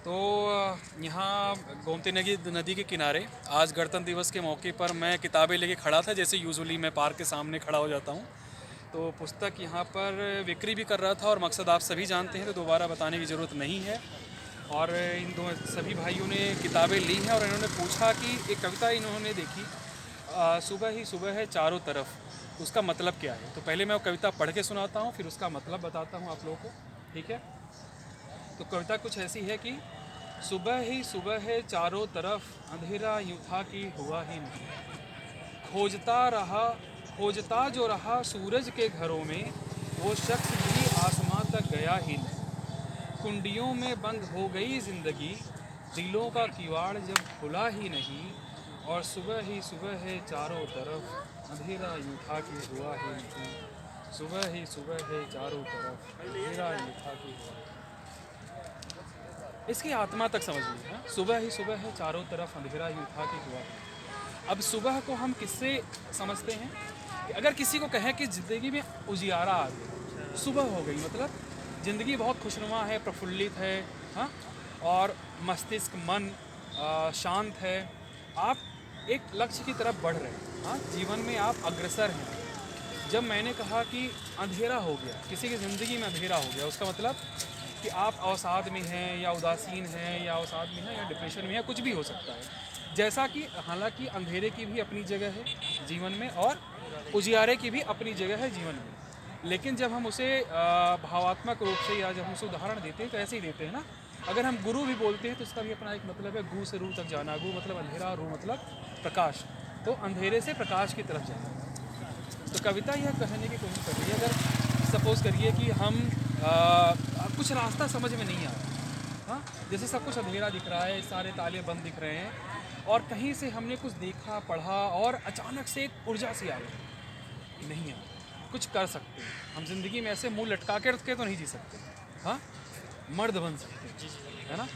तो यहाँ गोमती नदी के किनारे आज गणतंत्र दिवस के मौके पर मैं किताबें लेके खड़ा था। जैसे यूजुअली मैं पार्क के सामने खड़ा हो जाता हूँ, तो पुस्तक यहाँ पर बिक्री भी कर रहा था। और मकसद आप सभी जानते हैं, तो दोबारा बताने की ज़रूरत नहीं है। और इन दो सभी भाइयों ने किताबें ली हैं और इन्होंने पूछा कि एक कविता इन्होंने देखी, सुबह ही सुबह है चारों तरफ, तो उसका मतलब क्या है। तो पहले मैं वो कविता पढ़ के सुनाता हूँ, फिर उसका मतलब बताता हूँ आप लोगों को, ठीक है। तो कविता कुछ ऐसी है कि सुबह है चारों तरफ, अंधेरा यूं था कि हुआ ही नहीं। खोजता जो रहा सूरज के घरों में, वो शख्स भी आसमां तक गया ही नहीं। कुंडियों में बंद हो गई जिंदगी, दिलों का किवाड़ जब खुला ही नहीं। और सुबह ही सुबह है चारों तरफ, अंधेरा यूं था कि हुआ ही नहीं। सुबह ही सुबह है चारों तरफ, अंधेरा यूं था कि हुआ ही नहीं। इसकी आत्मा तक समझ लीजिए। हाँ? सुबह ही सुबह है चारों तरफ, अंधेरा यूं था कि हुआ है। अब सुबह को हम किससे समझते हैं कि अगर किसी को कहें कि ज़िंदगी में उजियारा आ गया, सुबह हो गई, मतलब ज़िंदगी बहुत खुशनुमा है, प्रफुल्लित है, हाँ, और मस्तिष्क मन शांत है, आप एक लक्ष्य की तरफ बढ़ रहे हैं, हाँ, जीवन में आप अग्रसर हैं। जब मैंने कहा कि अंधेरा हो गया, किसी की ज़िंदगी में अंधेरा हो गया, उसका मतलब कि आप अवसाद में हैं या उदासीन हैं या अवसाद में हैं या डिप्रेशन में हैं, कुछ भी हो सकता है। जैसा कि हालांकि अंधेरे की भी अपनी जगह है जीवन में और उजियारे की भी अपनी जगह है जीवन में। लेकिन जब हम उसे भावात्मक रूप से या जब हम उसे उदाहरण देते हैं तो ऐसे ही देते हैं ना। अगर हम गुरु भी बोलते हैं तो उसका भी अपना एक मतलब है, गु से रू तक जाना। गु मतलब अंधेरा, रू मतलब प्रकाश, तो अंधेरे से प्रकाश की तरफ जाना। तो कविता यह कहने की कोशिश कर रही है, अगर सपोज करिए कि हम कुछ रास्ता समझ में नहीं आ रहा, हाँ, जैसे सब कुछ अंधेरा दिख रहा है, सारे ताले बंद दिख रहे हैं, और कहीं से हमने कुछ देखा पढ़ा और अचानक से एक ऊर्जा सी आ गई, नहीं यार कुछ कर सकते हैं हम ज़िंदगी में, ऐसे मुंह लटका के रख के तो नहीं जी सकते, हाँ, मर्द बन सकते हैं, है ना।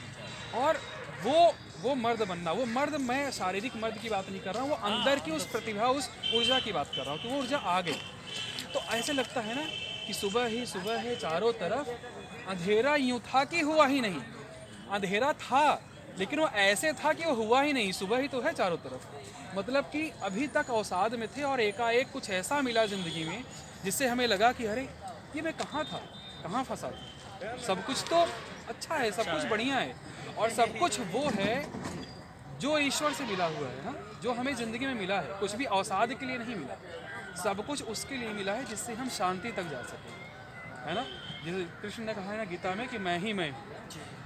और वो मर्द बनना, वो मर्द, मैं शारीरिक मर्द की बात नहीं कर रहा हूँ, वो अंदर की उस प्रतिभा, उस ऊर्जा की बात कर रहा हूँ कि वो ऊर्जा आ गई। तो ऐसे लगता है ना कि सुबह ही सुबह है चारों तरफ, अंधेरा यूं था कि हुआ ही नहीं। अंधेरा था लेकिन वो ऐसे था कि वो हुआ ही नहीं। सुबह ही तो है चारों तरफ, मतलब कि अभी तक अवसाद में थे और एकाएक कुछ ऐसा मिला ज़िंदगी में जिससे हमें लगा कि अरे ये मैं कहाँ था, कहाँ फंसा था। सब कुछ तो अच्छा है, सब कुछ बढ़िया है, और सब कुछ वो है जो ईश्वर से मिला हुआ है, हाँ, जो हमें ज़िंदगी में मिला है। कुछ भी अवसाद के लिए नहीं मिला, सब कुछ उसके लिए मिला है जिससे हम शांति तक जा सकें, है ना। जैसे कृष्ण ने कहा है ना गीता में कि मैं ही मैं हूँ।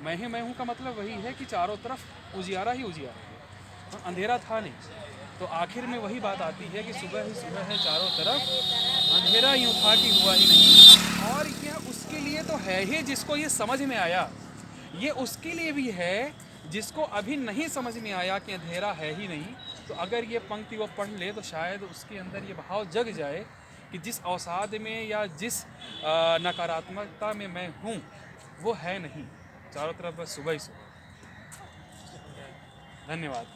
मैं ही मैं हूँ का मतलब वही है कि चारों तरफ उजियारा ही उजियारा है, हाँ, अंधेरा था नहीं। तो आखिर में वही बात आती है कि सुबह ही सुबह है चारों तरफ, अंधेरा यूँ था कि हुआ ही नहीं। और यह उसके लिए तो है ही जिसको ये समझ में आया, ये उसके लिए भी है जिसको अभी नहीं समझ में आया कि अंधेरा है ही नहीं। तो अगर ये पंक्ति वो पढ़ ले तो शायद उसके अंदर ये भाव जग जाए कि जिस अवसाद में या जिस नकारात्मकता में मैं हूँ वो है नहीं, चारों तरफ बस सुबह ही सुबह। धन्यवाद।